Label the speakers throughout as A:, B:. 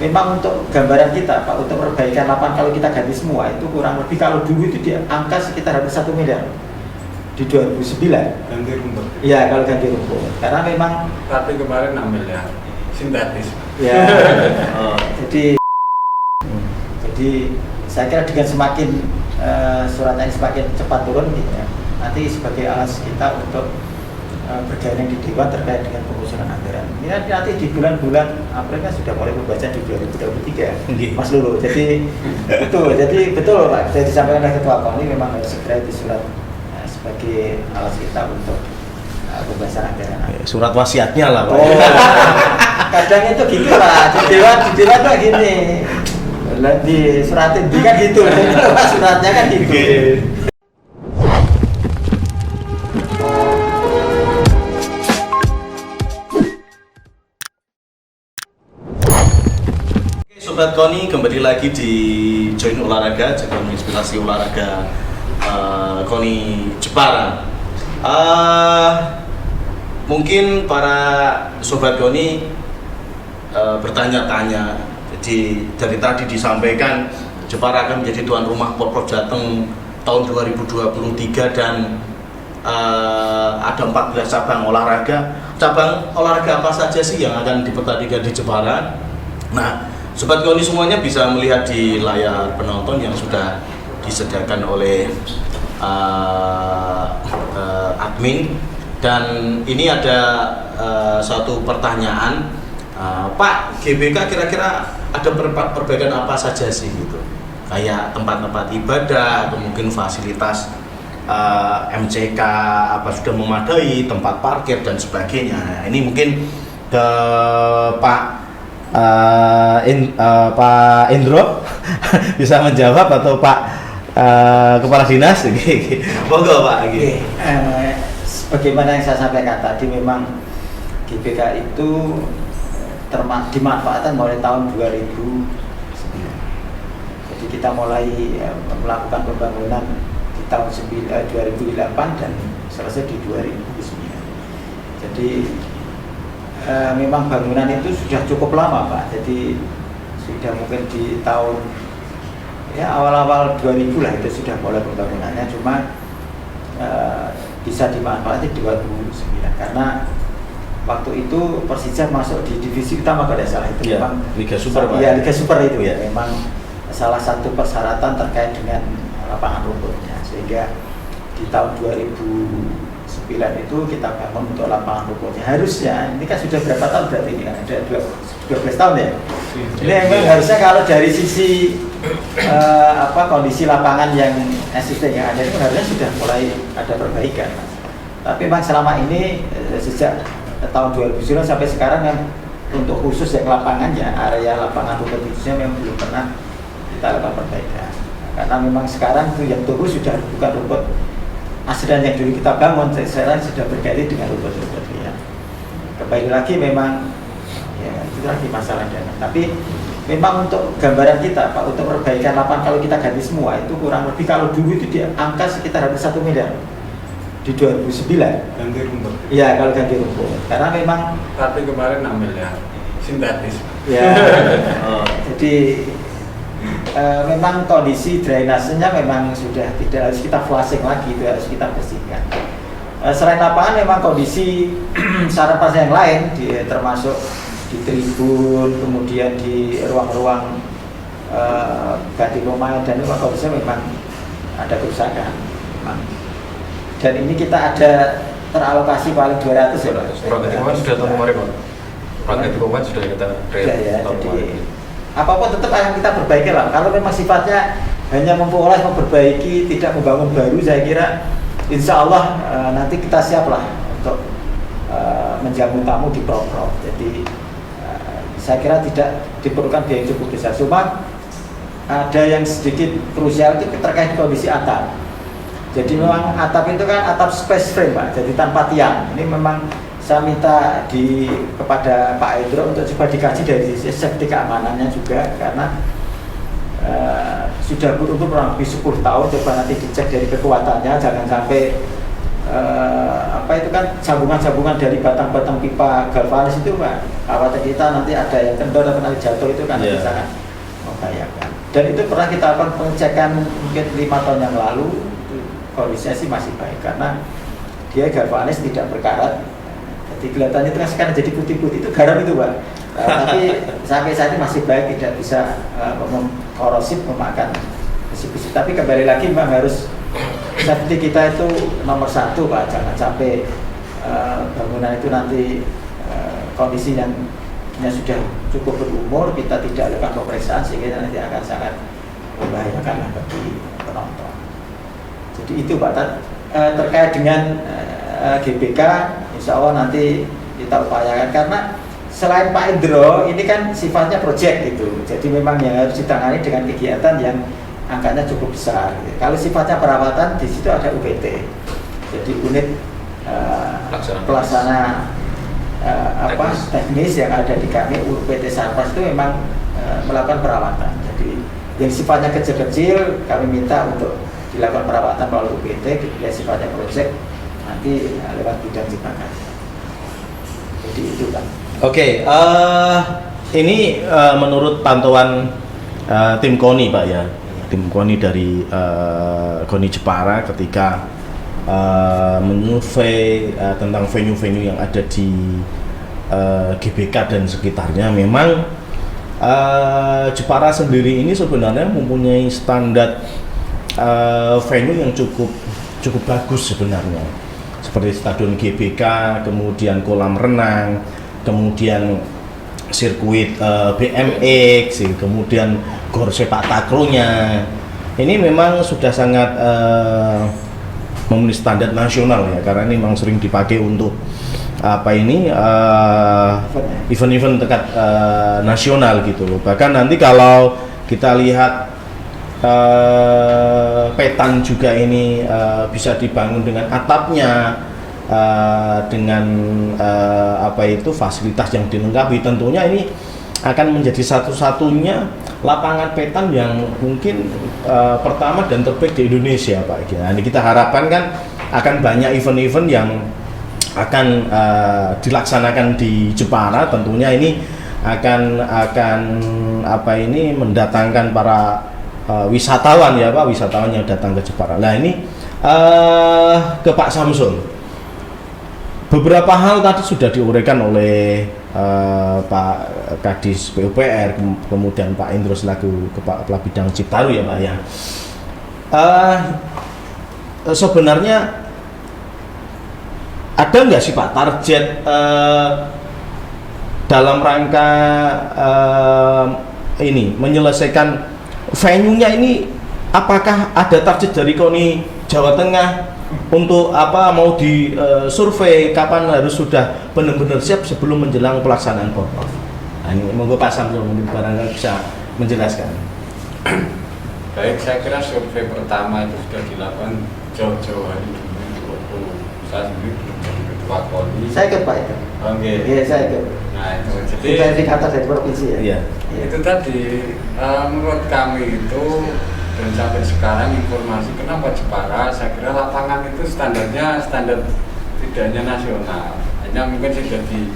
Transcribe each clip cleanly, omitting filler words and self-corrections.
A: memang untuk gambaran kita Pak, untuk perbaikan lapangan kalau kita ganti semua itu kurang lebih, kalau dulu itu di angka sekitar hampir 1 miliar di 2009.
B: Ganti rumput.
A: Iya, kalau ganti rumput. Karena memang
B: Tapi kemarin 6 miliar sintetis.
A: ya jadi saya kira dengan semakin suratnya ini semakin cepat turun gitu ya, nanti sebagai alas kita untuk bergandeng di Dewan terkait dengan pengusulan anggaran. Ini nanti di bulan-bulan April kan sudah mulai membaca di 2023, Mas Lulu. Jadi betul Pak, saya disampaikan oleh Ketua KONI memang harus segera disurat sebagai alas kita untuk pembahasan anggaran.
C: Surat wasiatnya lah Pak.
A: Oh, kadang itu gitu Pak, di Dewan tuh gini, di suratin kan gitu, suratnya kan gitu.
C: Sobat KONI, kembali lagi di Join Olahraga, jaga menginspirasi olahraga KONI Jepara. Mungkin para Sobat KONI bertanya-tanya. Jadi dari tadi disampaikan Jepara akan menjadi tuan rumah Porprov Jateng tahun 2023 dan ada 14 cabang olahraga. Cabang olahraga apa saja sih yang akan dipertandingkan di Jepara? Nah, Sobat KONI semuanya bisa melihat di layar penonton yang sudah disediakan oleh admin. Dan ini ada suatu pertanyaan, Pak, GBK kira-kira ada perbaikan apa saja sih gitu? Kayak tempat-tempat ibadah atau mungkin fasilitas MCK apa sudah memadai, tempat parkir dan sebagainya. Nah, ini mungkin ke Pak Pak Indro bisa menjawab atau Pak Kepala Dinas. Monggo Pak.
A: Sebagaimana yang saya sampaikan tadi, memang GBK itu dimanfaatkan mulai tahun 2009. Jadi kita mulai melakukan pembangunan di tahun 2008 dan selesai di 2009. Jadi memang bangunan itu sudah cukup lama Pak, jadi sudah mungkin di tahun awal-awal 2000 lah itu sudah mulai pembangunannya, cuma bisa dimanfaatkan di 2009 karena waktu itu Persija masuk di divisi utama kalau tidak salah itu
C: ya,
A: memang
C: Liga Super Pak.
A: Ya, Liga Super itu
C: ya.
A: Memang salah satu persyaratan terkait dengan lapangan rumputnya, sehingga di tahun 2009 itu kita bangun untuk lapangan rumputnya. Harusnya ini kan sudah berapa tahun berarti ini kan ada 12 tahun ya. Ini memang harusnya kalau dari sisi kondisi lapangan yang existing yang ada itu harusnya sudah mulai ada perbaikan. Tapi memang selama ini sejak tahun 2009 sampai sekarang yang untuk khusus yang lapangannya, area lapangan rumput khususnya memang belum pernah kita lakukan perbaikan. Karena memang sekarang itu yang tumbuh sudah bukan rumput aslinya yang dulu kita bangun, sekarang sudah berganti dengan rumput-rumput ya. Kembali lagi memang ya itu lagi masalah dana. Tapi memang untuk gambaran kita Pak, untuk perbaikan lapangan kalau kita ganti semua itu kurang lebih, kalau dulu itu di angka sekitar hampir 1 miliar di 2009.
B: Ganti rumput.
A: Iya, kalau ganti rumput. Karena memang
B: Tapi kemarin 6 miliar sintetis.
A: ya jadi memang kondisi drainasenya memang sudah tidak harus kita flushing lagi, itu harus kita bersihkan. Selain lapangan memang kondisi sarana yang lain termasuk di tribun, kemudian di ruang-ruang ganti pemain dan memang kondisinya memang ada kerusakan memang. Dan ini kita ada teralokasi paling 200 ya Pak.
D: Program pemain sudah tahun kemarin Pak. Program pemain sudah kita
A: tahun kemarin. Apapun tetap akan kita perbaiki lah. Kalau memang sifatnya hanya memperoleh, memperbaiki, tidak membangun baru, saya kira insya Allah nanti kita siap lah untuk menjamu tamu di Porprov. Jadi saya kira tidak diperlukan biaya yang cukup besar. Cuma ada yang sedikit krusial itu terkait kondisi atap. Jadi memang atap itu kan atap space frame Pak, jadi tanpa tiang. Ini memang saya minta kepada Pak Indro untuk coba dikaji dari sisi safety keamanannya juga, karena sudah berumur kurang lebih 10 tahun, coba nanti dicek dari kekuatannya, jangan sampai apa itu kan sambungan-sambungan dari batang-batang pipa galvanis itu Pak, khawatir kita nanti ada yang kendor atau nanti jatuh itu kan sangat membahayakan. Dan itu pernah kita lakukan pengecekan mungkin 5 tahun yang lalu, itu kondisinya sih masih baik karena dia galvanis tidak berkarat. Jadi kelihatannya itu kan sekarang jadi putih-putih, itu garam itu Pak. Tapi sampai saat ini masih baik, tidak bisa korosif memakan besi-besi. Tapi kembali lagi memang harus safety kita itu nomor 1 Pak, jangan sampai bangunan itu nanti kondisi yang sudah cukup berumur kita tidak lakukan pemeriksaan sehingga nanti akan sangat membahayakan bagi penonton. Jadi itu Pak, terkait dengan GBK insya Allah nanti kita upayakan karena selain Pak Indro ini kan sifatnya proyek gitu, jadi memang yang harus ditangani dengan kegiatan yang angkanya cukup besar. Kalau sifatnya perawatan di situ ada UPT, jadi unit pelaksana teknis yang ada di kami UPT Sarpas itu memang melakukan perawatan. Jadi yang sifatnya kecil-kecil kami minta untuk dilakukan perawatan melalui UPT, yang sifatnya proyek nanti lewat bidang ciptakan. Jadi itu Pak.
C: Oke, ini menurut pantauan tim KONI Pak ya, tim KONI dari KONI Jepara ketika menyurvei tentang venue-venue yang ada di GBK dan sekitarnya, memang Jepara sendiri ini sebenarnya mempunyai standar venue yang cukup bagus sebenarnya, seperti stadion GBK, kemudian kolam renang, kemudian sirkuit BMX, kemudian gor sepak takraw-nya. Ini memang sudah sangat memenuhi standar nasional ya, karena ini memang sering dipakai untuk event-event dekat nasional gitu loh. Bahkan nanti kalau kita lihat Petan juga ini bisa dibangun dengan atapnya, dengan fasilitas yang dilengkapi, tentunya ini akan menjadi satu-satunya lapangan Petan yang mungkin pertama dan terbaik di Indonesia Pak. Nah, ini kita harapkan kan akan banyak event-event yang akan dilaksanakan di Jepara, tentunya ini akan mendatangkan para wisatawan ya Pak, wisatawan yang datang ke Jepara. Nah ini ke Pak Samsul, beberapa hal tadi sudah diuraikan oleh Pak Kadis PUPR, kemudian Pak Indro selaku Kepala Bidang Ciptaru ya Pak ya. Sebenarnya ada nggak sih Pak target dalam rangka ini menyelesaikan venue-nya ini, apakah ada target dari KONI Jawa Tengah untuk mau di survei kapan harus sudah benar-benar siap sebelum menjelang pelaksanaan Porprov? Nah, ini monggo Pak Samsul mungkin barangkali bisa menjelaskan.
B: Baik, saya kira survei pertama itu sudah dilakukan jauh-jauh hari dulu. Saya sendiri belum jadi ketua KONI.
A: Saya ikut Pak itu.
B: Oke.
A: Iya saya ikut.
B: Nah itu jadi
A: verifikator dari provinsi ya.
C: Iya.
B: Itu tadi menurut kami itu, dan sampai sekarang informasi kenapa Jepara, saya kira lapangan itu standarnya standar tidak hanya nasional, hanya mungkin sudah di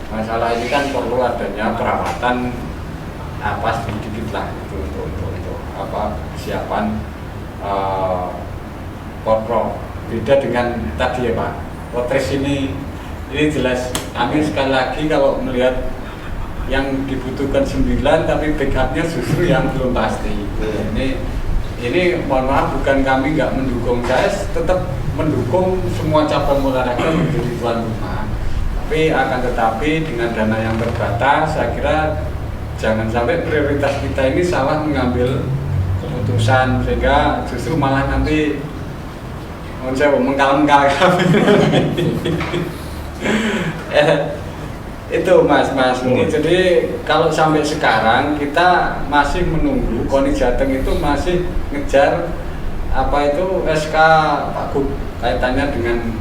B: masalah ini kan perlu adanya perawatan sedikit lah itu untuk kesiapan Porprov. Beda dengan tadi ya Pak, Potres ini jelas kami sekali lagi kalau melihat yang dibutuhkan 9 tapi backupnya justru yang belum pasti. Ini mohon maaf, bukan kami nggak mendukung, saya tetap mendukung semua cabang olahraga menjadi tuan rumah, tapi akan tetapi dengan dana yang terbatas, saya kira jangan sampai prioritas kita ini salah mengambil keputusan sehingga justru malah nanti mengkal-kal kami. Itu mas ini jadi kalau sampai sekarang kita masih menunggu KONI Jateng itu masih ngejar SK Pak Gub kaitannya dengan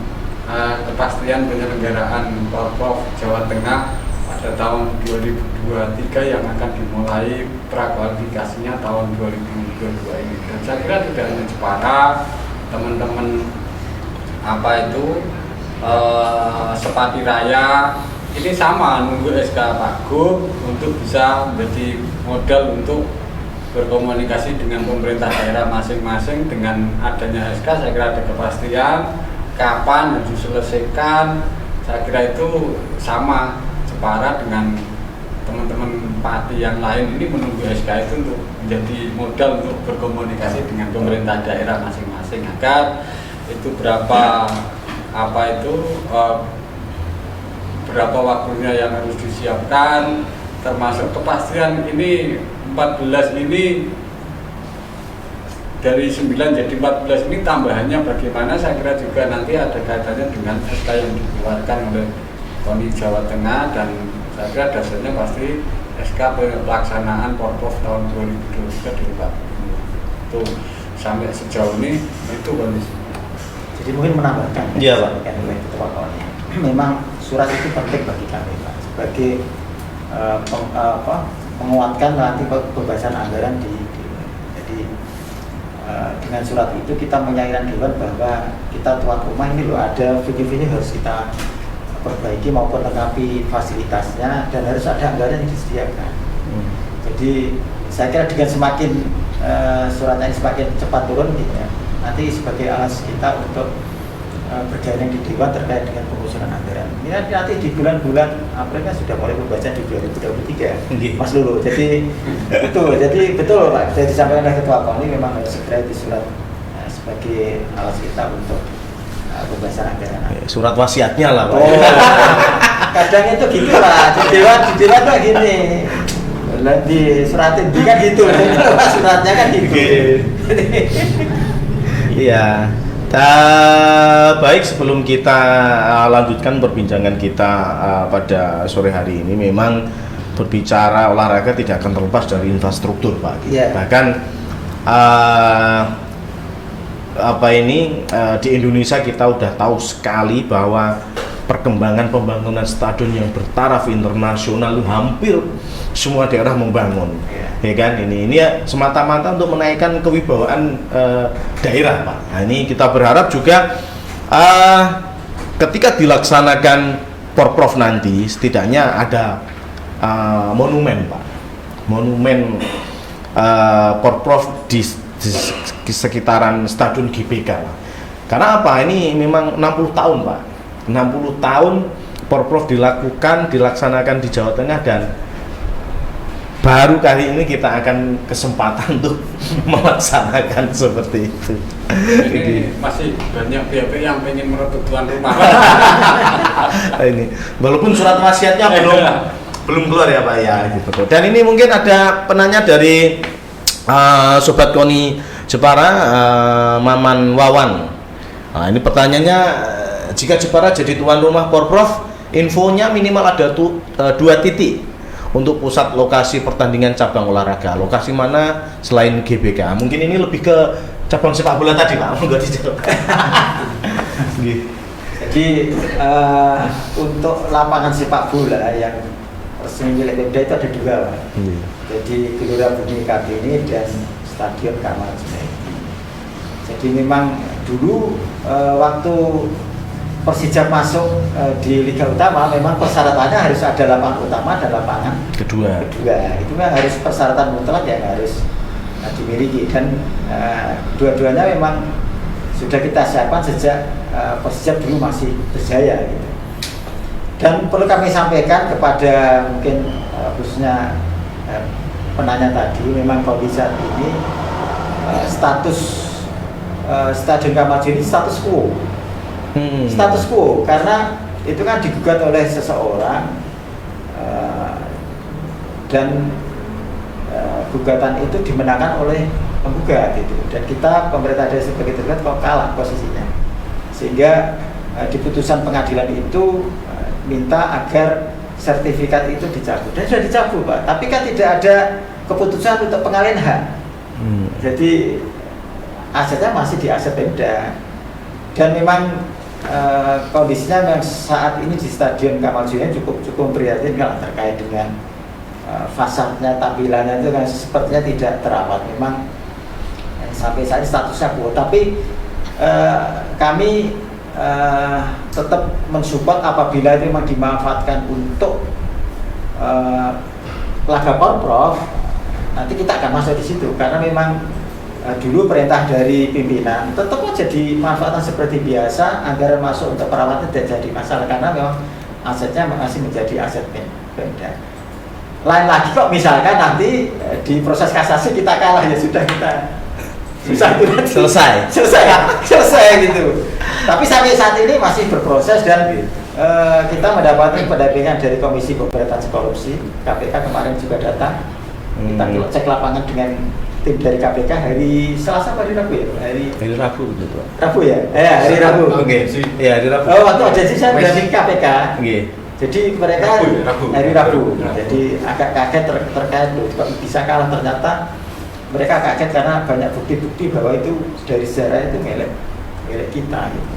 B: kepastian penyelenggaraan Porprov Jawa Tengah pada tahun 2023 yang akan dimulai prakualifikasinya tahun 2022 ini. Dan saya kira tidak hanya Jepara, teman-teman Sepati Raya ini sama nunggu SK Pak Gub untuk bisa menjadi modal untuk berkomunikasi dengan pemerintah daerah masing-masing. Dengan adanya SK saya kira ada kepastian kapan harus diselesaikan. Saya kira itu sama separa dengan teman-teman Pati yang lain ini menunggu SK itu untuk menjadi modal untuk berkomunikasi dengan pemerintah daerah masing-masing agar itu berapa waktunya yang harus disiapkan, termasuk kepastian ini 14 ini dari 9 jadi 14 ini tambahannya bagaimana, saya kira juga nanti ada kaitannya dengan SK yang dikeluarkan oleh KONI Jawa Tengah, dan saya kira dasarnya pasti SK pelaksanaan Porprov tahun 2023 dari Pak itu sampai sejauh ini itu kondisi.
A: Jadi mungkin menambahkan
C: Iya, Pak.
A: Ketua KONI. Memang surat itu penting bagi kami, Pak, sebagai menguatkan nanti pembahasan anggaran jadi dengan surat itu kita menyampaikan Dewan bahwa kita tuan rumah ini loh ada visi-visi harus kita perbaiki maupun lengkapi fasilitasnya, dan harus ada anggaran yang disediakan. Jadi saya kira dengan semakin suratnya semakin cepat turun gitu ya, nanti sebagai alas kita untuk bergandeng di Dewan terkait dengan pengusulan anggaran. Ini nanti di bulan-bulan April kan sudah mulai pembacaan di 2023, Mas Lulu. Jadi betul Pak, saya disampaikan oleh Ketua KONI memang harus segera disurat sebagai alas kita untuk pembahasan anggaran.
C: Surat wasiatnya lah, Pak.
A: Oh, kadang itu gitu lah, di Dewan tuh gini. Di suratin kan gitu, suratnya kan gitu.
C: Iya. Baik, sebelum kita lanjutkan perbincangan kita pada sore hari ini, memang berbicara olahraga tidak akan terlepas dari infrastruktur, Pak.
A: Yeah.
C: Bahkan di Indonesia kita udah tahu sekali bahwa perkembangan pembangunan stadion yang bertaraf internasional hampir semua daerah membangun, ya kan? Ini ya semata-mata untuk menaikkan kewibawaan daerah, Pak. Nah, ini kita berharap juga ketika dilaksanakan Porprov nanti setidaknya ada monumen, Pak, monumen Porprov di sekitaran Stadion GBK. Karena apa? Ini memang 60 tahun, Pak. 60 tahun Porprov dilaksanakan di Jawa Tengah, dan baru kali ini kita akan kesempatan untuk melaksanakan seperti itu.
B: Ini masih banyak pihak yang ingin merebut tuan rumah.
C: Ini walaupun surat wasiatnya belum keluar ya, Pak ya, gitu. Dan ini mungkin ada penanya dari Sobat KONI Jepara, Maman Wawan. Nah, ini pertanyaannya, jika Jepara jadi tuan rumah Porprov, infonya minimal ada 2 titik untuk pusat lokasi pertandingan cabang olahraga. Lokasi mana selain GBK? Mungkin ini lebih ke cabang sepak bola tadi, Pak. Monggo dijawab.
A: Jadi untuk lapangan sepak bola yang resmi milik Pemda itu ada 2, Pak. Jadi Gelora Bumi Kartini dan Stadion Kamal Junaidi. Jadi memang dulu waktu Persija masuk di Liga Utama, memang persyaratannya harus ada lapangan utama dan lapangan kedua. Itu kan harus persyaratan mutlak yang harus dimiliki, dan dua-duanya memang sudah kita siapkan sejak Persija dulu masih berjaya gitu. Dan perlu kami sampaikan kepada mungkin khususnya penanya tadi, memang kondisi saat ini status Stadion Kamal Junaidi status quo. Status quo karena itu kan digugat oleh seseorang dan gugatan itu dimenangkan oleh penggugat itu, dan kita pemerintah daerah sebagai tergugat kok kalah posisinya, sehingga di putusan pengadilan itu minta agar sertifikat itu dicabut, dan sudah dicabut, Pak, tapi kan tidak ada keputusan untuk pengalihan hak. Jadi asetnya masih di aset Pemda, dan memang kondisinya memang saat ini di Stadion Kamal Junaidi cukup memprihatinkan terkait dengan fasadnya, tampilannya itu kan sepertinya tidak terawat. Memang sampai saat ini statusnya quo, tapi kami tetap mensupport apabila itu memang dimanfaatkan untuk laga porprov, nanti kita akan masuk di situ karena memang dulu perintah dari pimpinan tetap aja dimanfaatkan seperti biasa, anggaran masuk untuk perawatan tidak jadi masalah karena memang asetnya masih menjadi aset Pemda. Lain lagi kok misalkan nanti di proses kasasi kita kalah, ya sudah, kita selesai gitu. Tapi sampai saat ini masih berproses dan kita mendapatkan pendampingan dari Komisi Pemberantasan Korupsi KPK kemarin juga datang. Kita cek lapangan dengan tim dari KPK hari Selasa hari Rabu ya?
C: Hari Rabu betul Pak.
A: Rabu ya? Hari Rabu.
C: Oke. Iya, hari Rabu.
A: Oh, waktu aja sih saya berani KPK.
C: Oke.
A: Jadi mereka
B: Rabu.
A: hari Rabu. Jadi agak kaget terkait loh, kok bisa kalah, ternyata mereka kaget karena banyak bukti-bukti bahwa itu dari sejarah itu milik kita gitu.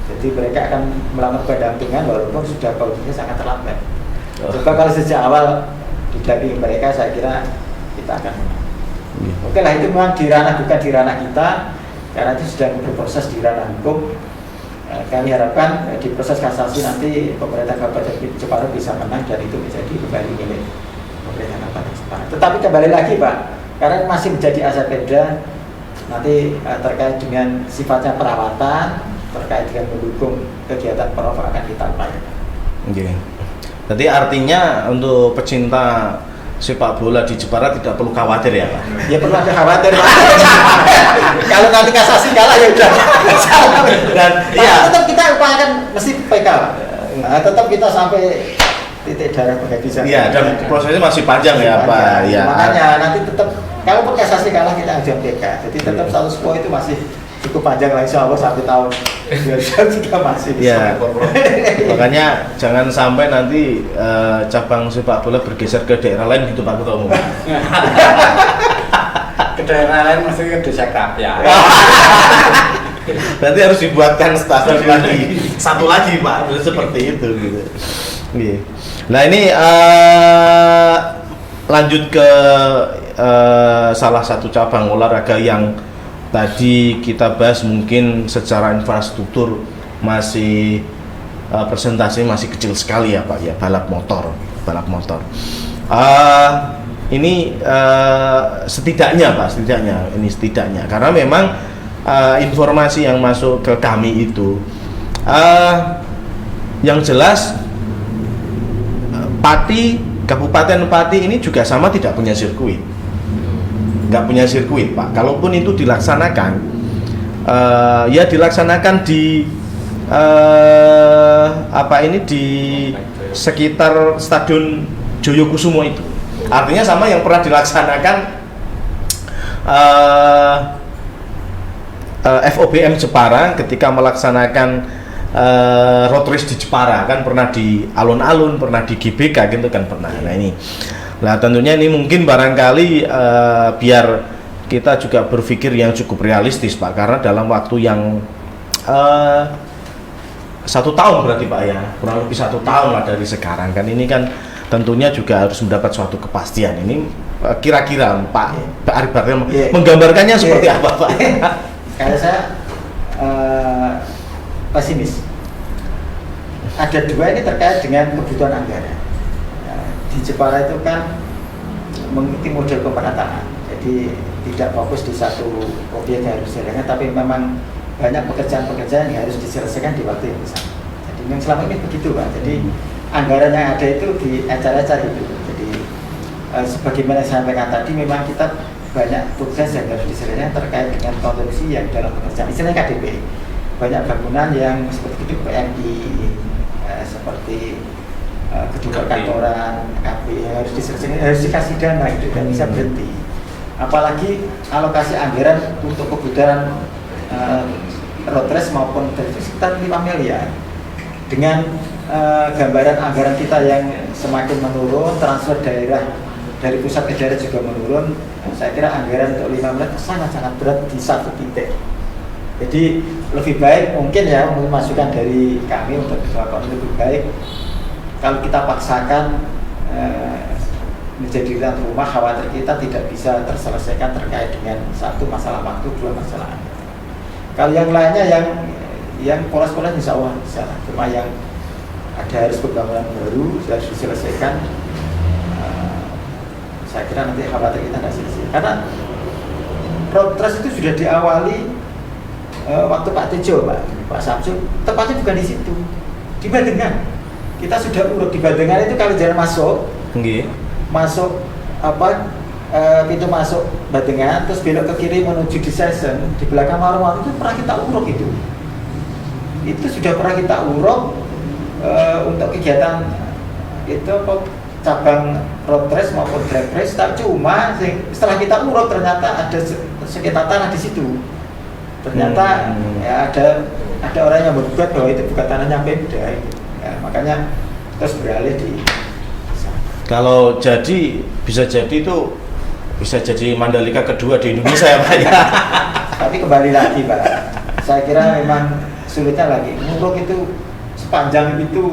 A: Jadi mereka akan melakukan pendampingan walaupun sudah kondisinya sangat terlambat. Coba kalau sejak awal didampingi mereka, saya kira kita akan menang. Oke lah, itu memang bukan di ranah kita karena itu sedang berproses di ranah hukum. Kami harapkan di proses kasasi nanti pemerintah Kabupaten Jepara bisa menang dan itu menjadi kembali milik pemerintah Kabupaten Jepara. Tetapi kembali lagi Pak, karena masih menjadi aset Pemda, nanti terkait dengan sifatnya perawatan, terkait dengan mendukung kegiatan prof akan kita upayakan.
C: Oke. Jadi artinya untuk pecinta sepak bola di Jepara tidak perlu khawatir ya Pak?
A: Ya perlu ada khawatir Pak. Kalau nanti kasasi kalah ya udah. Dan ya tetap kita upayakan mesti PK. Tetap kita sampai titik darah penghabisan.
C: Iya, dan prosesnya masih panjang ya Pak. Ya.
A: Makanya nanti tetap kalau kasasi kalah kita ajukan PK. Jadi tetap status quo itu masih cukup panjang lah, insya Allah sampai tahun 2023 masih
C: ya. Makanya jangan sampai nanti cabang sepak bola bergeser ke daerah lain gitu Pak Ketua Umum.
B: Ke daerah lain maksudnya ke desa Krapia.
C: Berarti harus dibuatkan stasiun lagi, satu lagi Pak, seperti itu gitu. Nah ini lanjut ke salah satu cabang olahraga yang tadi kita bahas, mungkin secara infrastruktur masih presentasi masih kecil sekali ya Pak ya, balap motor. Ini setidaknya karena memang informasi yang masuk ke kami itu yang jelas Kabupaten Pati ini juga sama tidak punya sirkuit. Nggak punya sirkuit Pak. Kalaupun itu dilaksanakan, ya dilaksanakan di di sekitar Stadion Joyokusumo itu. Artinya sama yang pernah dilaksanakan FOBM Jepara ketika melaksanakan road race di Jepara, kan pernah di alun-alun, pernah di GBK gitu kan pernah. Nah ini. Nah tentunya ini mungkin barangkali biar kita juga berpikir yang cukup realistis Pak, karena dalam waktu yang 1 tahun berarti Pak ya, kurang lebih 1 tahun lah dari sekarang kan, ini kan tentunya juga harus mendapat suatu kepastian. Ini kira-kira Pak Arif Bakri menggambarkannya seperti apa Pak?
A: Kalau saya pesimis. Ada 2 ini terkait dengan kebutuhan anggaran. Di Jepara itu kan mengikuti model pemerataan, jadi tidak fokus di satu objek yang harus diselesaikan, tapi memang banyak pekerjaan-pekerjaan yang harus diselesaikan di waktu yang sama. Jadi yang selama ini begitu Pak. Jadi anggaran yang ada itu diecar-ecar itu. Jadi sebagaimana saya sampaikan tadi, memang kita banyak tugas yang harus diselesaikan terkait dengan konstruksi yang dalam pekerjaan, istilahnya KDP. Banyak bangunan yang seperti gedung PMI, seperti gedung perkantoran, KB yang harus diselesaikan, harus dikasih dana, itu tidak bisa berhenti. Apalagi alokasi anggaran untuk kebutuhan road race maupun itu sekitar 5 miliar. Dengan gambaran anggaran kita yang semakin menurun, transfer daerah dari pusat ke daerah juga menurun, saya kira anggaran untuk 5 miliar sangat-sangat berat di satu titik. Jadi lebih baik mungkin ya, masukan dari kami untuk lebih baik kalau kita paksakan menjadikan rumah, khawatir kita tidak bisa terselesaikan terkait dengan 1 masalah waktu, 2 masalah anggaran. Kalau yang lainnya yang yang pola-pola insya Allah bisa. Cuma yang ada harus pembangunan baru harus diselesaikan. Saya kira nanti khawatir kita nggak selesai karena road trust itu sudah diawali waktu Pak Tejo, Pak Samsul, tepatnya bukan di situ, di Badengan. Kita sudah urut di Badengan itu kalau jalan masuk, masuk pintu masuk Badengan, terus belok ke kiri menuju di Sesen, di belakang warung-warung itu pernah kita uruk itu sudah pernah kita uruk untuk kegiatan itu cabang road race maupun drag race, tapi cuma setelah kita urut ternyata ada sekitar tanah di situ. Ternyata ya ada orang yang berbuat bahwa itu bukan tanahnya Pemda, ya, makanya terus beralih di.
C: Kalau jadi bisa jadi itu bisa jadi Mandalika kedua di Indonesia ya Pak ya.
A: Tapi kembali lagi Pak, saya kira memang sulitnya lagi nguruk itu sepanjang itu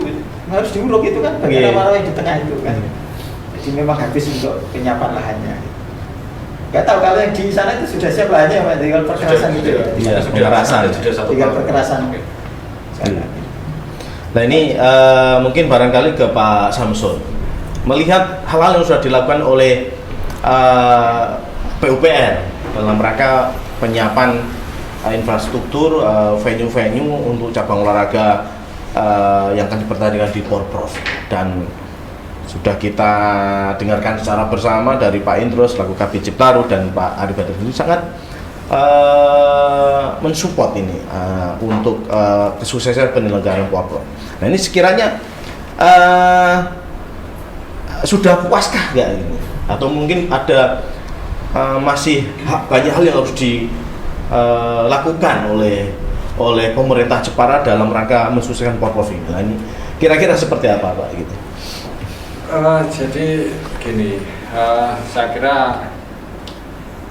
A: harus diuruk itu kan bagian rawa di tengah itu kan. Jadi memang habis untuk penyiapan lahannya. Gak tahu kalau yang di sana itu sudah siap lahannya Pak, tinggal perkerasan gitu ya.
C: Iya,
A: Tinggal perkerasan.
C: Nah ini mungkin barangkali ke Pak Samsul, melihat hal-hal yang sudah dilakukan oleh PUPR dalam rangka penyiapan infrastruktur venue-venue untuk cabang olahraga yang akan dipertandingkan di Porprov, dan sudah kita dengarkan secara bersama dari Pak Indro selaku Kabid Ciptaru dan Pak Ari Badar itu sangat mensupport ini untuk kesuksesan penyelenggaraan Porprov. Nah ini sekiranya sudah puaskah nggak ini? Atau mungkin ada masih banyak hal yang harus dilakukan oleh pemerintah Jepara dalam rangka mensukseskan Porprov ini? Nah, ini kira-kira seperti apa Pak gitu?
B: Jadi gini, saya kira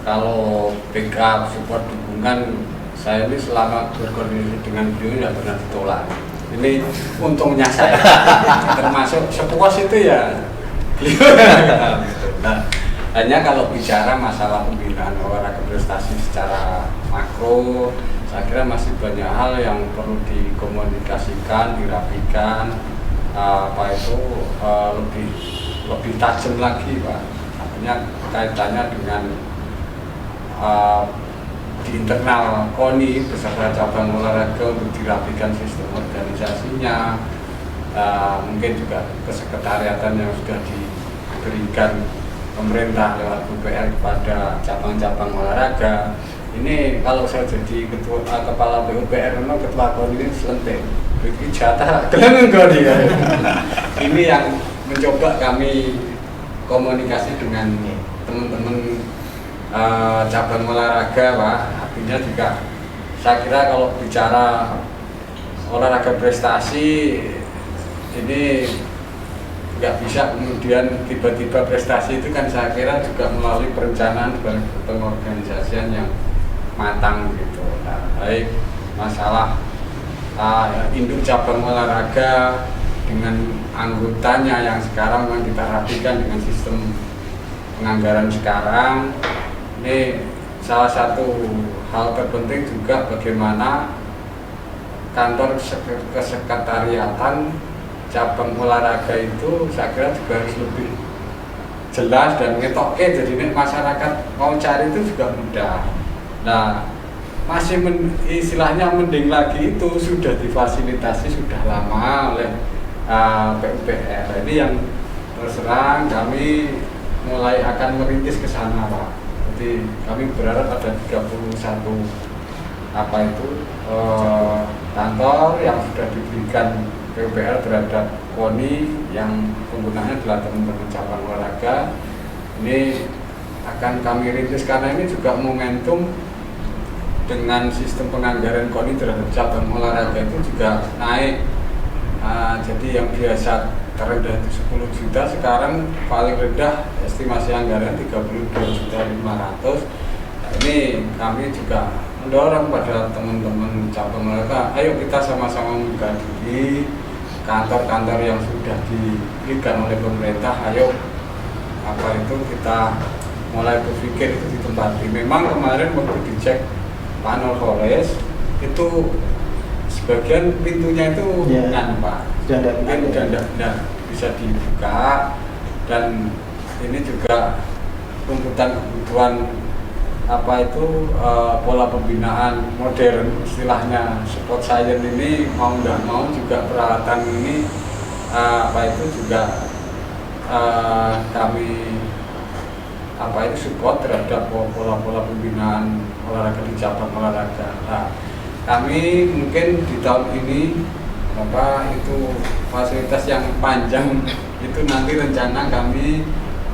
B: kalau backup support dukungan saya ini selama berkoordinasi dengan beliau tidak pernah ditolak. Ini untungnya saya, termasuk sepuas itu ya beliau. Nah, hanya kalau bicara masalah pembinaan olahraga prestasi secara makro, saya kira masih banyak hal yang perlu dikomunikasikan, dirapikan, lebih tajam lagi Pak. Artinya kaitannya dengan di internal KONI beserta cabang olahraga untuk dirapikan sistem organisasinya, mungkin juga kesekretariatan yang sudah diberikan pemerintah lewat PUPR kepada cabang-cabang olahraga. Ini kalau saya jadi kepala PUPR, ketua KONI ini selentik bagi jatah kalian enggak dia. Ini yang mencoba kami komunikasi dengan teman-teman cabang olahraga Pak. Artinya juga saya kira kalau bicara olahraga prestasi ini nggak bisa kemudian tiba-tiba prestasi itu kan, saya kira juga melalui perencanaan pengorganisasian yang matang gitu. Nah, baik masalah induk cabang olahraga dengan anggotanya yang sekarang memang kita rapikan dengan sistem penganggaran sekarang. Ini salah satu hal terpenting juga bagaimana kantor kesekretariatan cabang olahraga itu saya kira juga harus lebih jelas dan ngetokke, jadi masyarakat mau cari itu juga mudah. Nah, masih istilahnya mending lagi itu sudah difasilitasi sudah lama oleh PUPR. Ini yang terserang kami mulai akan merintis ke sana Pak. Jadi kami berharap ada 31 kantor yang sudah diberikan PUPR terhadap KONI yang penggunanya adalah teman-teman cabang olahraga. Ini akan kami rintis karena ini juga momentum dengan sistem penganggaran KONI terhadap cabang olahraga itu juga naik. Jadi yang biasa terendah itu 10 juta, sekarang paling rendah estimasi anggaran 32.500.000. Nah, ini kami juga mendorong pada teman-teman cabang olahraga, ayo kita sama-sama mengkaji kantor-kantor yang sudah diberikan oleh pemerintah, ayo kita mulai berpikir itu ditempati. Memang kemarin waktu dicek Pak Nurholis itu sebagian pintunya itu
A: Ya.
B: Pak.
A: Sudah ada
B: Mungkin
A: pintunya.
B: tidak bisa dibuka, dan ini juga tuntutan kebutuhan pola pembinaan modern, istilahnya sport science ini mau nggak mau juga peralatan ini juga kami support terhadap pola-pola pembinaan olahraga di cabang olahraga. Nah, kami mungkin di tahun ini itu fasilitas yang panjang itu nanti rencana kami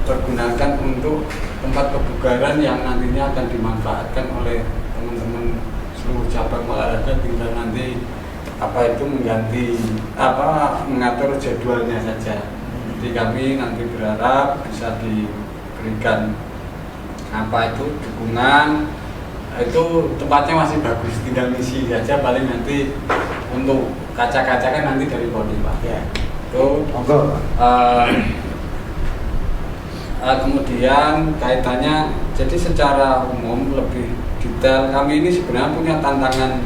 B: pergunakan untuk tempat kebugaran yang nantinya akan dimanfaatkan oleh teman-teman seluruh cabang olahraga, tinggal nanti mengatur jadwalnya saja. Jadi kami nanti berharap bisa diberikan dukungan. Itu tempatnya masih bagus, tinggal ngisi saja, paling nanti untuk kaca-kaca kan nanti dari Koni Pak.
A: Ya.
B: Itu kemudian kaitannya, jadi secara umum lebih detail, kami ini sebenarnya punya tantangan.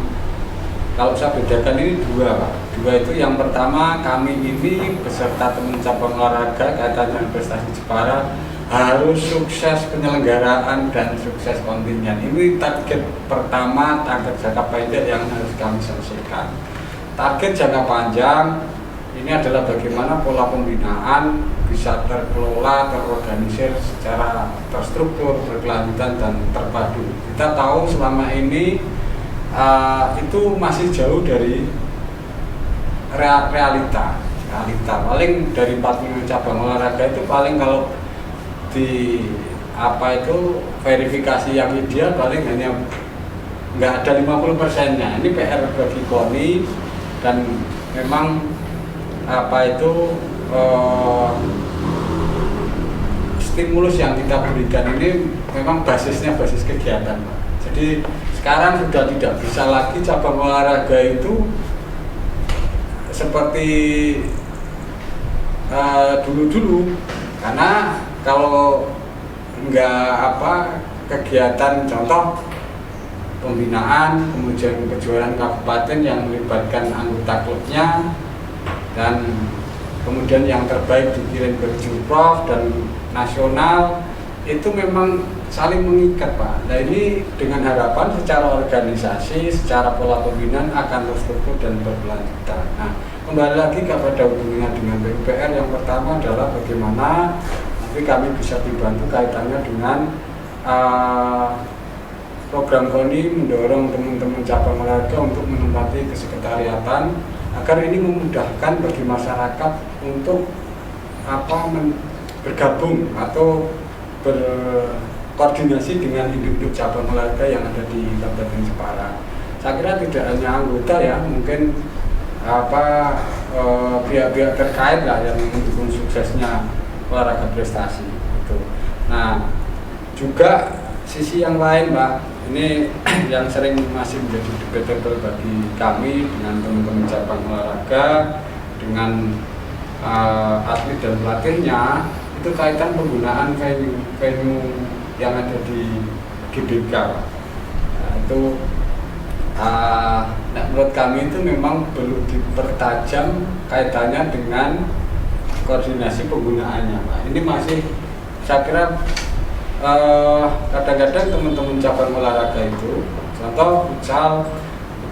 B: Kalau saya bedakan ini dua Pak. Dua itu, yang pertama, kami ini beserta teman cabang olahraga kaitannya prestasi Jepara harus sukses penyelenggaraan dan sukses kontingen. Ini target pertama, target jangka pendek yang harus kami selesaikan. Target jangka panjang ini adalah bagaimana pola pembinaan bisa terkelola, terorganisir secara terstruktur, berkelanjutan, dan terpadu. Kita tahu selama ini itu masih jauh dari realita. Paling dari 45 cabang olahraga itu paling kalau di verifikasi yang ideal paling hanya nggak ada 50%-nya. Ini PR bagi KONI, dan memang stimulus yang kita berikan ini memang basisnya basis kegiatan Pak. Jadi sekarang sudah tidak bisa lagi cabang olahraga itu seperti dulu-dulu, karena kalau kegiatan contoh pembinaan, kemudian kejuaraan kabupaten yang melibatkan anggota klubnya, dan kemudian yang terbaik dikirim ke Jumprof dan nasional, itu memang saling mengikat Pak. Nah ini dengan harapan secara organisasi, secara pola pembinaan akan terstruktur dan berkelanjutan. Nah, kembali lagi kepada hubungannya dengan PUPR, yang pertama adalah bagaimana nanti kami bisa dibantu kaitannya dengan program KONI mendorong teman-teman cabang olahraga untuk menempati kesekretariatan, agar ini memudahkan bagi masyarakat untuk bergabung atau berkoordinasi dengan induk-induk cabang olahraga yang ada di Kabupaten Jepara. Saya kira tidak hanya anggota ya, mungkin pihak-pihak terkait lah yang mendukung suksesnya olahraga prestasi itu. Nah, juga sisi yang lain Pak, ini yang sering masih menjadi debatable bagi kami dengan teman-teman cabang olahraga, dengan atlet dan pelatihnya, itu kaitan penggunaan venue yang ada di GBK. Nah, itu menurut kami itu memang perlu dipertajam kaitannya dengan koordinasi penggunaannya Pak. Ini masih, saya kira kadang-kadang teman-teman cabang olahraga itu, contoh futsal,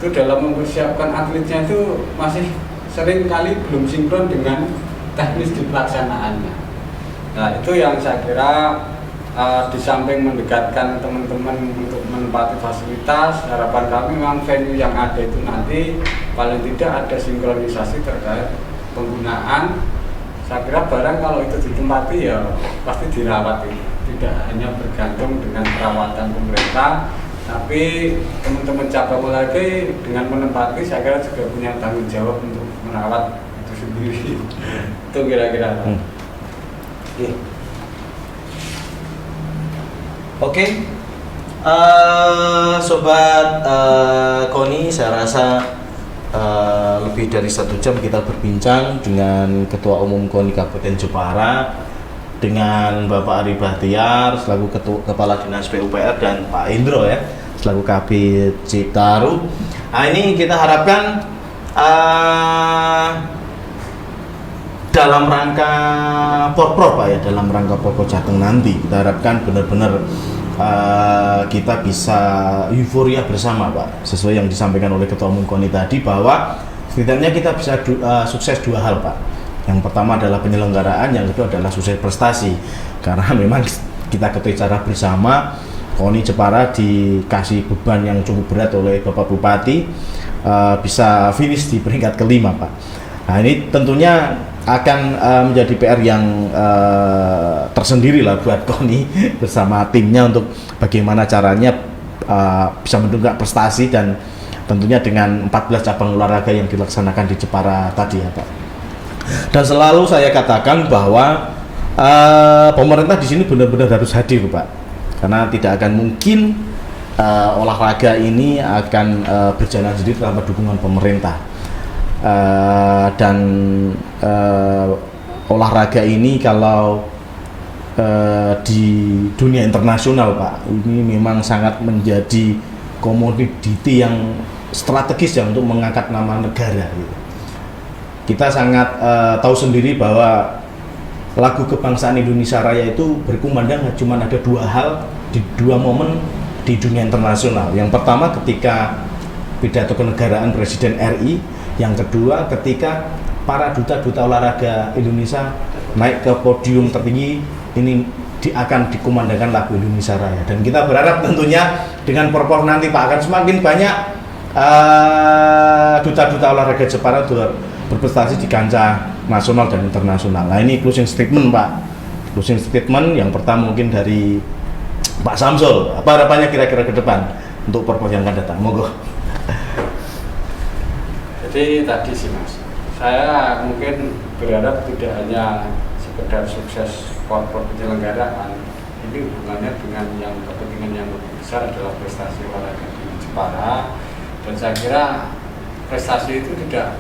B: itu dalam mempersiapkan atletnya itu masih sering kali belum sinkron dengan teknis di pelaksanaannya. Nah itu yang saya kira di samping mendekatkan teman-teman untuk menempati fasilitas, harapan kami memang venue yang ada itu nanti paling tidak ada sinkronisasi terkait penggunaan. Saya kira barang kalau itu ditempati ya pasti dirawat ini. Tidak hanya bergantung dengan perawatan pemerintah, tapi teman-teman cabang olahraga dengan menempati saya kira juga punya tanggung jawab untuk merawat itu sendiri. Itu kira-kira.
C: Oke. Sobat KONI, saya rasa lebih dari 1 jam kita berbincang dengan Ketua Umum KONI Kabupaten Jepara, dengan Bapak Ari Bahtiar selaku Kepala Dinas PUPR, dan Pak Indro ya selaku Kabid Citarum. Nah, ini kita harapkan dalam rangka Porprov Pak ya, dalam rangka Porprov Jateng nanti kita harapkan benar-benar kita bisa euforia bersama Pak, sesuai yang disampaikan oleh Ketua Umum KONI tadi, bahwa setidaknya kita bisa sukses dua hal Pak. Yang pertama adalah penyelenggaraan, yang kedua adalah sukses prestasi. Karena memang kita ketahui secara bersama KONI Jepara dikasih beban yang cukup berat oleh Bapak Bupati, bisa finish di peringkat kelima Pak. Nah, ini tentunya akan menjadi PR yang tersendiri lah buat KONI bersama timnya untuk bagaimana caranya bisa mendongkrak prestasi, dan tentunya dengan 14 cabang olahraga yang dilaksanakan di Jepara tadi ya Pak. Dan selalu saya katakan bahwa pemerintah di sini benar-benar harus hadir Pak, karena tidak akan mungkin olahraga ini akan berjalan sendiri tanpa dukungan pemerintah. Dan olahraga ini kalau di dunia internasional Pak, ini memang sangat menjadi komoditi yang strategis ya untuk mengangkat nama negara gitu. Kita sangat tahu sendiri bahwa lagu kebangsaan Indonesia Raya itu berkumandang cuma ada dua hal di dua momen di dunia internasional. Yang pertama ketika pidato kenegaraan Presiden RI, yang kedua ketika para duta-duta olahraga Indonesia naik ke podium tertinggi, ini akan dikumandangkan lagu Indonesia Raya. Dan kita berharap tentunya dengan Porprov nanti Pak akan semakin banyak duta-duta olahraga Jepara berprestasi di kancah nasional dan internasional. Nah, ini closing statement Pak. Closing statement yang pertama mungkin dari Pak Samsul. Apa harapannya kira-kira ke depan untuk Porprov yang akan datang? Monggo.
B: Jadi tadi sih Mas, saya mungkin berharap tidak hanya sekedar sukses Porprov penyelenggaraan, ini hubungannya dengan yang kepentingan yang lebih besar adalah prestasi olahraga di Jepara. Dan saya kira prestasi itu tidak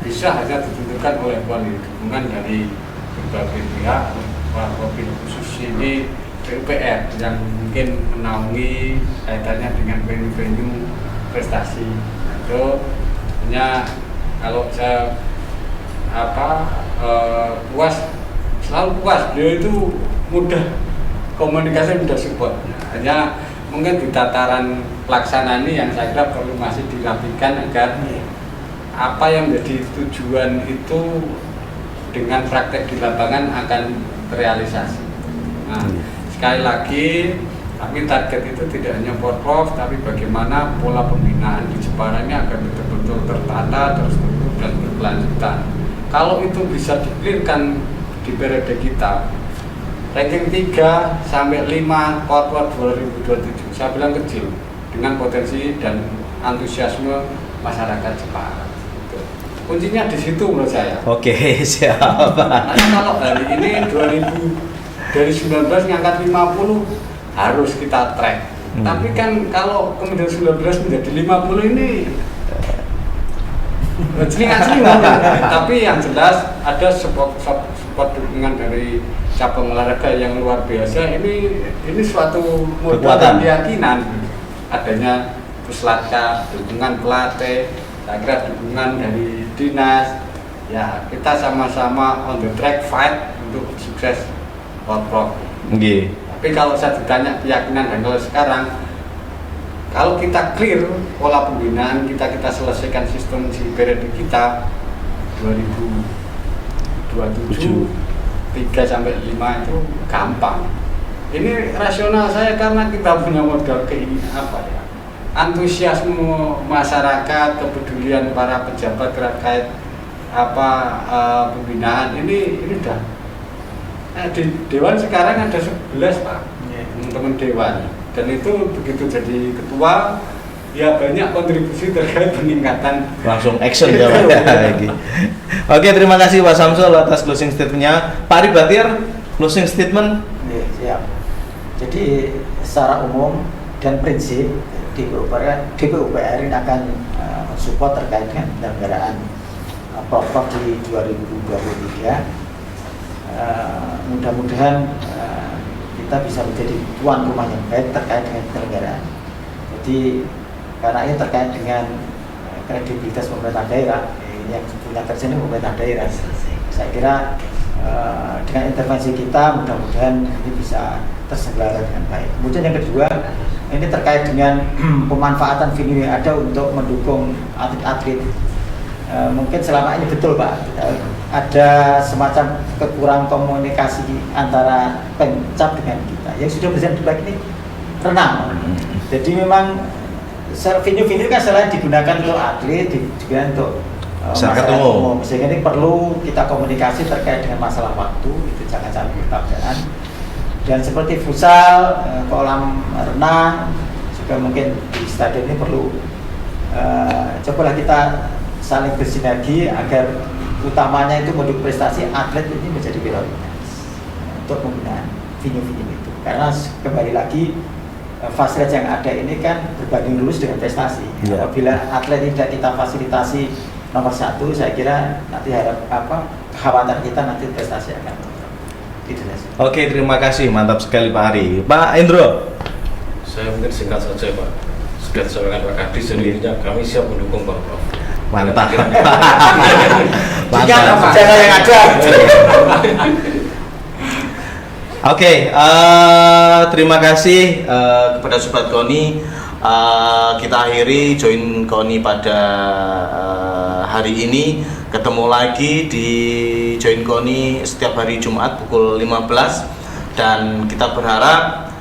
B: bisa hanya ditentukan oleh KONI, dukungan dari berbagai pihak, wabil khusus ini PUPR yang mungkin menaungi kaitannya dengan venue-venue prestasi. Itu hanya kalau saya puas, selalu puas, beliau itu mudah komunikasi, mudah support. Hanya mungkin di tataran pelaksanaan ini yang saya kira perlu masih dirapikan agar apa yang menjadi tujuan itu dengan praktek di lapangan akan terrealisasi. Nah, sekali lagi kami target itu tidak hanya Porprov, tapi bagaimana pola pembinaan di Jepara ini agar betul-betul tertata, terstruktur dan berkelanjutan. Kalau itu bisa di-clearkan di periode kita, ranking 3 sampai 5 Porprov 2027, saya bilang kecil, dengan potensi dan antusiasme masyarakat Jepara. Kuncinya di situ menurut saya.
C: Oke, siap.
B: Karena kalau hari ini 2019 ngangkat 50 harus kita track. Tapi kan kalau kemudian 19 menjadi 50 ini celingan-celingan. Tapi yang jelas ada support dukungan dari cabang olahraga yang luar biasa. Ini suatu modal dan keyakinan adanya Puslatka, dukungan pelatih, saya kira dukungan dari dinas. Ya, kita sama-sama on the track fight untuk sukses Porprov.
C: Okay.
B: Tapi kalau saya ditanya keyakinan, dan kalau sekarang kalau kita clear pola pembinaan kita selesaikan sistem di periode kita 2027 3 sampai 5 itu gampang. Ini rasional saya karena kita punya modal antusiasme masyarakat, kepedulian para pejabat terkait pembinaan ini udah. Di Dewan sekarang ada 11 Pak, teman-teman Dewan, dan itu begitu jadi ketua ya banyak kontribusi terkait peningkatan.
C: Langsung action ya Pak. Oke, terima kasih Pak Samsul atas closing statement-nya. Pak Aribatir, closing statement.
A: Siap. Jadi secara umum dan prinsip DPUPR ini akan support terkait dengan penyelenggaraan Porprov di 2023. Mudah-mudahan kita bisa menjadi tuan rumah yang baik terkait dengan penyelenggaraan. Jadi karena ini terkait dengan kredibilitas pemerintah daerah, ini yang punya kerja ini pemerintah daerah. Saya kira dengan intervensi kita mudah-mudahan ini bisa terselenggara dengan baik. Kemudian yang kedua, ini terkait dengan pemanfaatan video yang ada untuk mendukung atlet-atlet. Mungkin selama ini betul Pak, ada semacam kekurangan komunikasi antara Pemcap dengan kita. Yang sudah berjalan di baik ini renang. Jadi memang venue-venue kan selain digunakan untuk atlet, juga untuk masyarakat umum. Sehingga ini perlu kita komunikasi terkait dengan masalah waktu, itu jangan sampai bertabrakan. Dan seperti futsal, kolam renang, juga mungkin di stadion ini perlu cobalah kita saling bersinergi agar utamanya itu mendukung prestasi atlet ini menjadi prioritas untuk penggunaan venue-venue itu. Karena kembali lagi fasilitas yang ada ini kan berbanding lurus dengan prestasi.
C: Ya.
A: Apabila atlet tidak kita fasilitasi nomor satu, saya kira nanti kekhawatiran kita nanti prestasi akan turun.
C: Oke, terima kasih, mantap sekali Pak Ari. Pak Indro.
D: Saya mungkin singkat saja Pak. Sudah disampaikan Pak Kadis, intinya kami siap mendukung Pak Prof.
C: Mantap.
A: Mantap. Cara yang ada.
C: Oke, terima kasih kepada Sobat Koni. Kita akhiri join Koni pada hari ini. Ketemu lagi di join Koni setiap hari Jumat pukul 15, dan kita berharap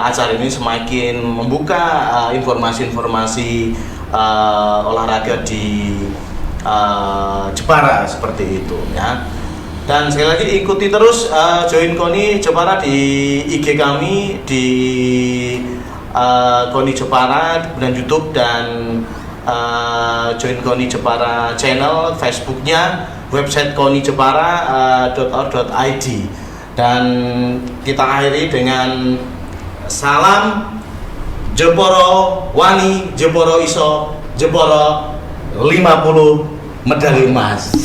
C: acara ini semakin membuka informasi-informasi olahraga di Jepara seperti itu ya. Dan sekali lagi ikuti terus join Koni Jepara di IG kami di Koni Jepara, kemudian YouTube, dan join Koni Jepara channel Facebooknya, website konijepara.org.id. Dan kita akhiri dengan salam Jeporo Wani, Jeporo Iso, Jeporo 50 medali emas.